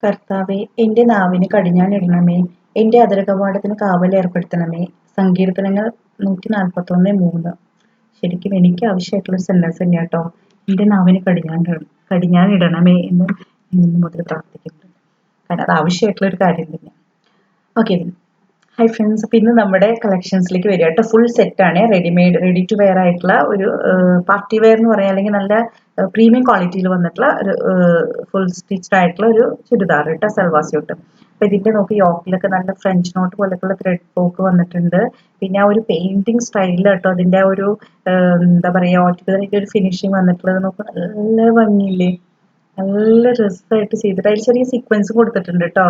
കർത്താവേ, എന്റെ നാവിന് കടിഞ്ഞാണിടണമേ, എന്റെ അധരകവാടത്തിന് കാവലേർപ്പെടുത്തണമേ. സങ്കീർത്തനങ്ങൾ 141:3. ശരിക്കും എനിക്ക് ആവശ്യമായിട്ടുള്ളൊരു സെന്റൻസ് തന്നെയാണ് കേട്ടോ. എന്റെ നാവിന് കടിഞ്ഞാണിടണമേ എന്ന് ഞാൻ ഇന്ന് മുതൽ പ്രാർത്ഥിക്കുന്നുണ്ട്. കാരണം അത് ആവശ്യമായിട്ടുള്ളൊരു കാര്യം തന്നെയാണ്. Okay, hi friends. അപ്പോൾ ഇന്ന് നമ്മുടെ കളക്ഷൻസിലേക്ക് വരിക കേട്ടോ. ഫുൾ സെറ്റാണ്, റെഡി ടു വെയർ ആയിട്ടുള്ള ഒരു പാർട്ടി വെയർ എന്ന് പറയാം, അല്ലെങ്കിൽ നല്ല പ്രീമിയം ക്വാളിറ്റിയിൽ വന്നിട്ടുള്ള ഒരു ഫുൾ സ്റ്റിച്ച്ഡ് ആയിട്ടുള്ള ഒരു ചുരിദാർ കേട്ടോ, സൽവാർ സ്യൂട്ട്. അപ്പോൾ ഇതിൻ്റെ നോക്കി യോക്കിലൊക്കെ നല്ല ഫ്രഞ്ച് നോട്ട് പോലെയൊക്കെയുള്ള ത്രെഡ് വർക്ക് വന്നിട്ടുണ്ട്. പിന്നെ ആ ഒരു പെയിന്റിങ് സ്റ്റൈലിൽ കേട്ടോ, അതിൻ്റെ ആ ഒരു എന്താ പറയുക, ഓൾട്ടുഗദറിൻ്റെ ഒരു ഫിനിഷിങ് വന്നിട്ടുള്ളത് നോക്കുക, നല്ല ഭംഗിയില്ലേ, നല്ല രസമായിട്ട് ചെയ്തിട്ട് അതിൽ ചെറിയ സീക്വൻസ് കൊടുത്തിട്ടുണ്ട് കേട്ടോ.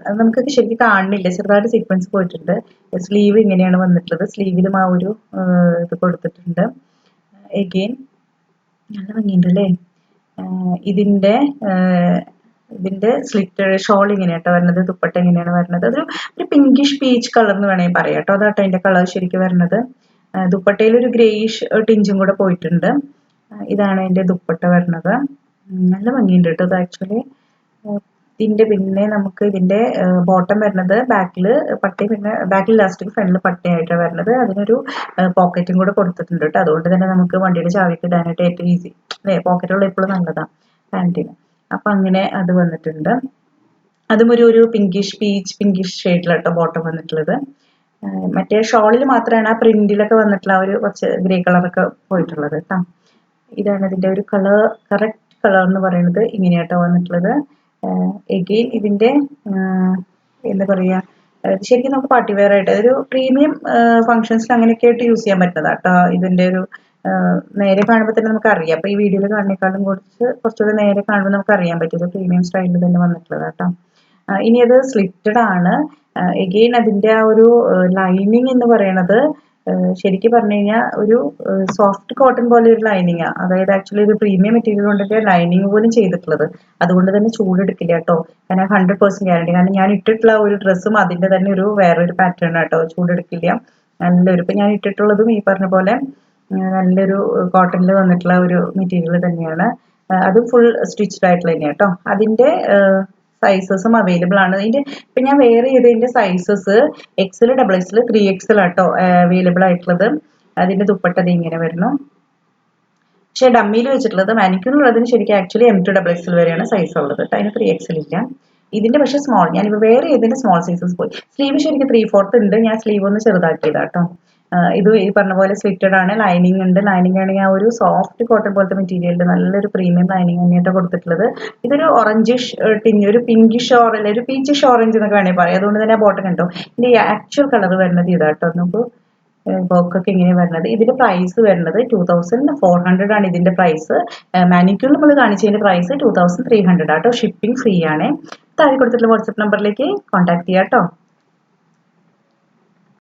അത് നമുക്കൊക്കെ ശരിക്കും കാണുന്നില്ല, ചെറുതായിട്ട് സീക്വൻസ് പോയിട്ടുണ്ട്. സ്ലീവ് ഇങ്ങനെയാണ് വന്നിട്ടുള്ളത്, സ്ലീവിലും ആ ഒരു ഇത് കൊടുത്തിട്ടുണ്ട്. എഗെയിൻ നല്ല ഭംഗിയുണ്ട് അല്ലേ. ഇതിൻ്റെ സ്ലിറ്റ് ഷോൾ ഇങ്ങനെയാട്ടോ വരുന്നത്, ദുപ്പട്ട എങ്ങനെയാണ് വരുന്നത്, ഒരു പിങ്കിഷ് പീച്ച് കളർ എന്ന് വേണമെങ്കിൽ പറയാം കേട്ടോ. അതാട്ടോ അതിൻ്റെ കളർ ശരിക്കും വരുന്നത്. ദുപ്പട്ടയിൽ ഒരു ഗ്രേയിഷ് ടിഞ്ചും കൂടെ പോയിട്ടുണ്ട്. ഇതാണ് അതിൻ്റെ ദുപ്പട്ട വരുന്നത്. നല്ല ഭംഗിയുണ്ട് കേട്ടോ ഇത് ആക്ച്വലി. പിന്നെ നമുക്ക് ഇതിൻ്റെ ബോട്ടം വരുന്നത് ബാക്കിൽ പട്ടയും, പിന്നെ ബാക്കിൽ ലാസ്റ്റിക് ഫ്രണ്ടിൽ പട്ടയായിട്ടാണ് വരുന്നത്. അതിനൊരു പോക്കറ്റും കൂടെ കൊടുത്തിട്ടുണ്ട് കേട്ടോ. അതുകൊണ്ട് തന്നെ നമുക്ക് വണ്ടിയുടെ ചാവിക്ക് ഇടാനായിട്ട് ഏറ്റവും ഈസി അല്ലേ. പോക്കറ്റുള്ള എപ്പോഴും നല്ലതാണ് പാൻറ്റിന്. അപ്പം അങ്ങനെ അത് വന്നിട്ടുണ്ട്. അതും ഒരു പിങ്കിഷ് ഷെയ്ഡിലാട്ടോ ബോട്ടം വന്നിട്ടുള്ളത്. മറ്റേ ഷോളിൽ മാത്രമാണ് ആ പ്രിന്റിലൊക്കെ വന്നിട്ടുള്ള ഒരു കുറച്ച് ഗ്രേ കളറൊക്കെ പോയിട്ടുള്ളത് കേട്ടോ. ഇതാണ് ഇതിൻ്റെ ഒരു കറക്റ്റ് കളർ എന്ന് പറയുന്നത്. ഇങ്ങനെയാട്ടോ വന്നിട്ടുള്ളത്. എഗെയിൻ ഇതിൻ്റെ എന്താ പറയുക, ശരിക്കും നമുക്ക് പാർട്ടി വെയർ ആയിട്ട് ഒരു പ്രീമിയം ഫംഗ്ഷൻസിൽ അങ്ങനെയൊക്കെ ആയിട്ട് യൂസ് ചെയ്യാൻ പറ്റുന്നതാണ് കേട്ടോ. ഇതിൻ്റെ ഒരു നേരെ കാണുമ്പോൾ തന്നെ നമുക്ക് അറിയാം. അപ്പോൾ ഈ വീഡിയോയിൽ കാണുന്നേക്കാളും കുറച്ചുകൂടെ നേരെ കാണുമ്പോൾ നമുക്ക് അറിയാൻ പറ്റും പ്രീമിയം സ്റ്റൈലിൽ തന്നെ വന്നിട്ടുള്ളത് കേട്ടോ. ഇനി അത് സ്ലിറ്റഡ് ആണ്. എഗെയിൻ അതിൻ്റെ ആ ഒരു ലൈനിങ് എന്ന് പറയണത് ശരിക്കും പറഞ്ഞു കഴിഞ്ഞാൽ ഒരു സോഫ്റ്റ് കോട്ടൺ പോലെ ഒരു ലൈനിങ്ങാണ്. അതായത് ആക്ച്വലി ഒരു പ്രീമിയം മെറ്റീരിയൽ കൊണ്ടിട്ട് ലൈനിങ് പോലും ചെയ്തിട്ടുള്ളത്. അതുകൊണ്ട് തന്നെ ചൂടെടുക്കില്ല കേട്ടോ. കാരണം 100% ഗ്യാരണ്ടി. കാരണം ഞാൻ ഇട്ടിട്ടുള്ള ഒരു ഡ്രസ്സും അതിൻ്റെ തന്നെ ഒരു വേറൊരു പാറ്റേൺ കേട്ടോ, ചൂടെടുക്കില്ല. നല്ലൊരു ഇപ്പം ഞാൻ ഇട്ടിട്ടുള്ളതും ഈ പറഞ്ഞ പോലെ നല്ലൊരു കോട്ടണിൽ വന്നിട്ടുള്ള ഒരു മെറ്റീരിയൽ തന്നെയാണ്. അത് ഫുൾ സ്റ്റിച്ച്ഡ് ആയിട്ടുള്ള തന്നെയാണ് കേട്ടോ. അതിൻ്റെ സൈസസും അവൈലബിൾ ആണ്. ഇതിൻ്റെ ഇപ്പം ഞാൻ വെയർ ചെയ്തതിൻ്റെ സൈസസ് XL, XXL, 3XL ആട്ടോ അവൈലബിൾ ആയിട്ടുള്ളത്. അതിൻ്റെ ദുപ്പട്ട ഇങ്ങനെ വരുന്നു. പക്ഷേ ഡമ്മിയിൽ വെച്ചിട്ടുള്ളത് മാനിക്യൂറിലുള്ളതിന് ശരിക്കും ആക്ച്വലി M2XXL വരെയാണ് സൈസ് ഉള്ളത് കേട്ടോ. അതിന് 3XL ഇല്ല. ഇതിൻ്റെ പക്ഷേ സ്മോൾ, ഞാനിപ്പോൾ വേറെ ചെയ്തതിൻ്റെ സ്മോൾ സൈസസ് പോയി. സ്ലീവ് ശരിക്കും 3/4 ഉണ്ട്, ഞാൻ സ്ലീവ് ഒന്ന് ചെറുതാക്കിയതാണ് കേട്ടോ. ഇത് ഈ പറഞ്ഞ പോലെ സ്ലിറ്റഡ് ആണ്, ലൈനിങ് ഉണ്ട്. ലൈനിങ് ആണെങ്കിൽ ആ ഒരു സോഫ്റ്റ് കോട്ടൺ പോലത്തെ മെറ്റീരിയലിൽ നല്ലൊരു പ്രീമിയം ലൈനിങ് തന്നെയായിട്ട് കൊടുത്തിട്ടുള്ളത്. ഇതൊരു ഓറഞ്ചിഷ് ടിഞ്ഞ്, ഒരു പിങ്കിഷ് ഓറഞ്ച്, ഒരു പീച്ചിഷ് ഓറഞ്ച് എന്നൊക്കെ വേണമെങ്കിൽ പറയാം. അതുകൊണ്ട് തന്നെ ആ ബോട്ടം കണ്ടോ. ഇതിൻ്റെ ആക്ച്വൽ കളർ വരുന്നത് ഇതാട്ടോ. നമുക്ക് വർക്കൊക്കെ ഇങ്ങനെ വരുന്നത്. ഇതിന്റെ പ്രൈസ് വരുന്നത് 2400 ആണ് ഇതിന്റെ പ്രൈസ്. മാനിക്യൂർ നമ്മൾ കാണിച്ചതിന്റെ പ്രൈസ് 2300 ആട്ടോ. ഷിപ്പിംഗ് ഫ്രീ ആണ്. താഴെ കൊടുത്തിട്ടുള്ള വാട്സ്ആപ്പ് നമ്പറിലേക്ക് കോൺടാക്ട് ചെയ്യാം കേട്ടോ.